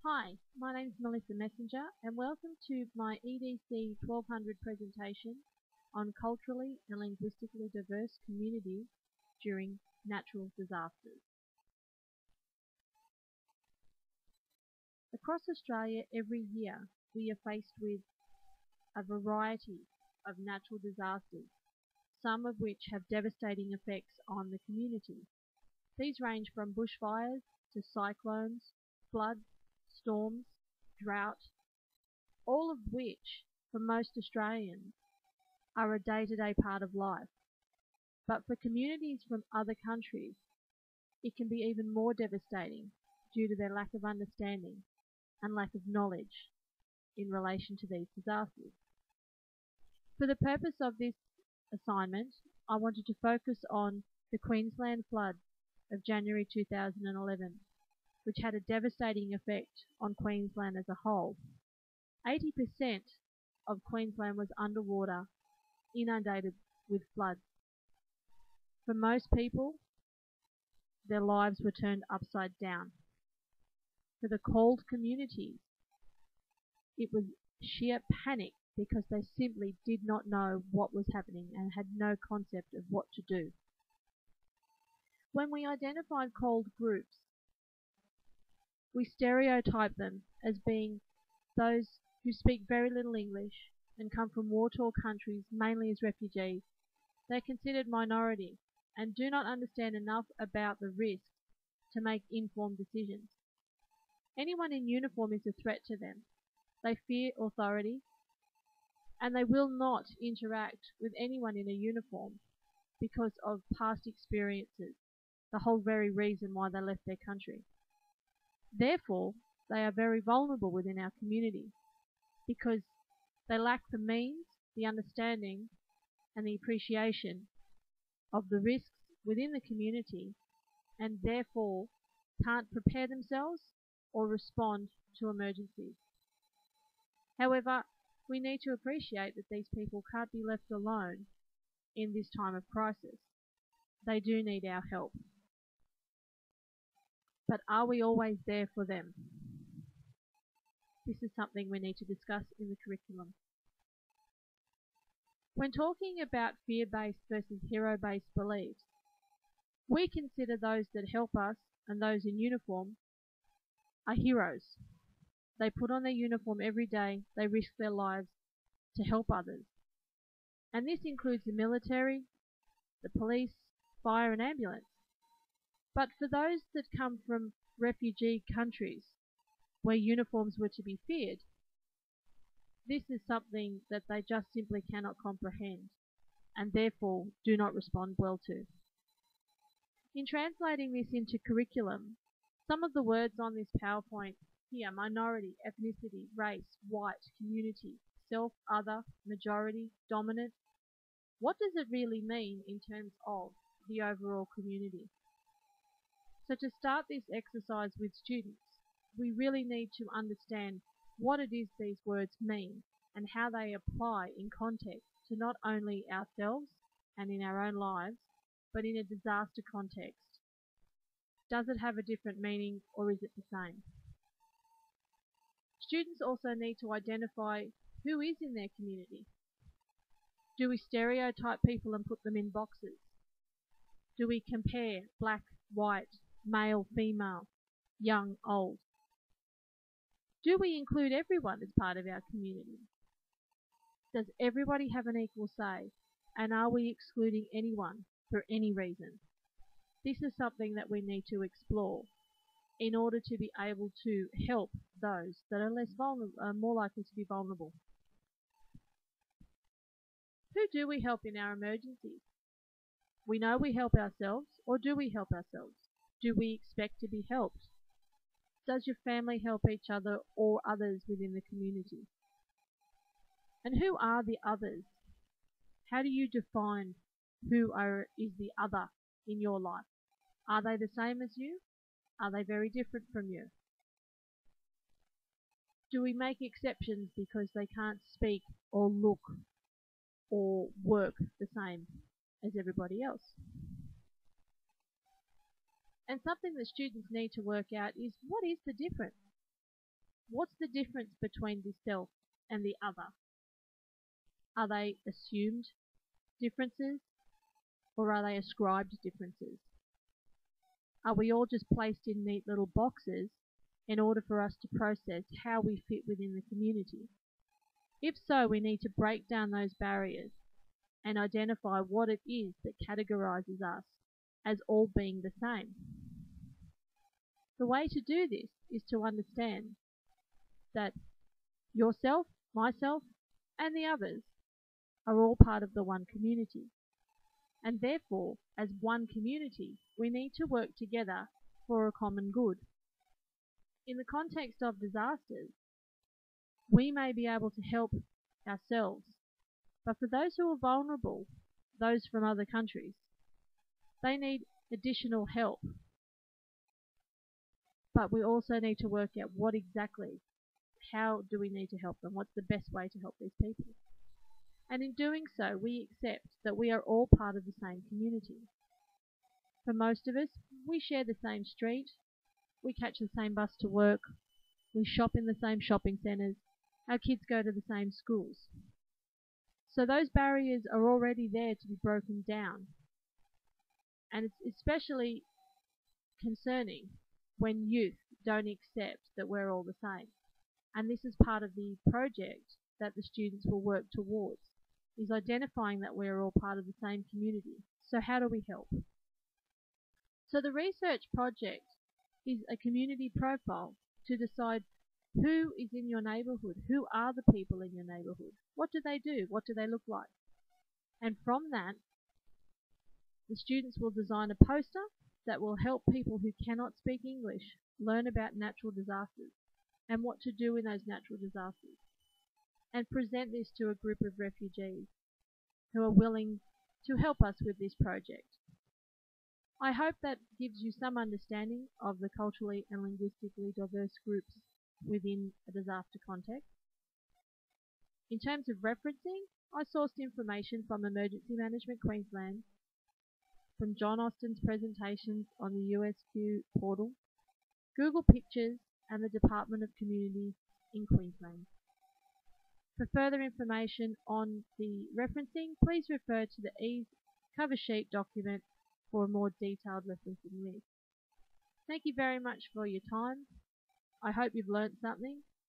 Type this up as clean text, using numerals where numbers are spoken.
Hi, my name is Mel Messenger and welcome to my EDC1200 presentation on culturally and linguistically diverse communities during natural disasters. Across Australia every year we are faced with a variety of natural disasters, some of which have devastating effects on the community. These range from bushfires to cyclones, floods, storms, drought, all of which, for most Australians, are a day-to-day part of life. But for communities from other countries, it can be even more devastating due to their lack of understanding and lack of knowledge in relation to these disasters. For the purpose of this assignment, I wanted to focus on the Queensland flood of January 2011, which had a devastating effect on Queensland as a whole. 80% of Queensland was underwater, inundated with floods. For most people, their lives were turned upside down. For the called communities, it was sheer panic because they simply did not know what was happening and had no concept of what to do. When we identified called groups, we stereotype them as being those who speak very little English and come from war-torn countries, mainly as refugees. They're considered minority and do not understand enough about the risks to make informed decisions. Anyone in uniform is a threat to them. They fear authority and they will not interact with anyone in a uniform because of past experiences, the whole very reason why they left their country. Therefore, they are very vulnerable within our community because they lack the means, the understanding and the appreciation of the risks within the community and therefore can't prepare themselves or respond to emergencies. However, we need to appreciate that these people can't be left alone in this time of crisis. They do need our help. But are we always there for them? This is something we need to discuss in the curriculum. When talking about fear-based versus hero-based beliefs, we consider those that help us and those in uniform are heroes. They put on their uniform every day, they risk their lives to help others. And this includes the military, the police, fire and ambulance. But for those that come from refugee countries where uniforms were to be feared, this is something that they just simply cannot comprehend and therefore do not respond well to. In translating this into curriculum, some of the words on this PowerPoint here, minority, ethnicity, race, white, community, self, other, majority, dominant, what does it really mean in terms of the overall community? So to start this exercise with students, we really need to understand what it is these words mean and how they apply in context to not only ourselves and in our own lives, but in a disaster context. Does it have a different meaning or is it the same? Students also need to identify who is in their community. Do we stereotype people and put them in boxes? Do we compare black, white, male, female, young, old? Do we include everyone as part of our community? Does everybody have an equal say? And are we excluding anyone for any reason? This is something that we need to explore in order to be able to help those that are more likely to be vulnerable. Who do we help in our emergencies? We know we help ourselves, or do we help ourselves? Do we expect to be helped? Does your family help each other or others within the community? And who are the others? How do you define who is the other in your life? Are they the same as you? Are they very different from you? Do we make exceptions because they can't speak or look or work the same as everybody else? And something that students need to work out is, what is the difference? What's the difference between the self and the other? Are they assumed differences or are they ascribed differences? Are we all just placed in neat little boxes in order for us to process how we fit within the community? If so, we need to break down those barriers and identify what it is that categorizes us as all being the same. The way to do this is to understand that yourself, myself, and the others are all part of the one community. And therefore, as one community, we need to work together for a common good. In the context of disasters, we may be able to help ourselves, but for those who are vulnerable, those from other countries, they need additional help. But we also need to work out what exactly, how do we need to help them? What's the best way to help these people? And in doing so, we accept that we are all part of the same community. For most of us, we share the same street, we catch the same bus to work, we shop in the same shopping centres, our kids go to the same schools. So those barriers are already there to be broken down. And it's especially concerning when youth don't accept that we're all the same. And this is part of the project that the students will work towards, is identifying that we're all part of the same community. So how do we help? So the research project is a community profile to decide who is in your neighbourhood, who are the people in your neighbourhood, what do they do, what do they look like? And from that, the students will design a poster that will help people who cannot speak English learn about natural disasters and what to do in those natural disasters, and present this to a group of refugees who are willing to help us with this project. I hope that gives you some understanding of the culturally and linguistically diverse groups within a disaster context. In terms of referencing, I sourced information from Emergency Management Queensland, from John Austin's presentations on the USQ portal, Google Pictures, and the Department of Communities in Queensland. For further information on the referencing, please refer to the EASE cover sheet document for a more detailed referencing list. Thank you very much for your time. I hope you've learnt something,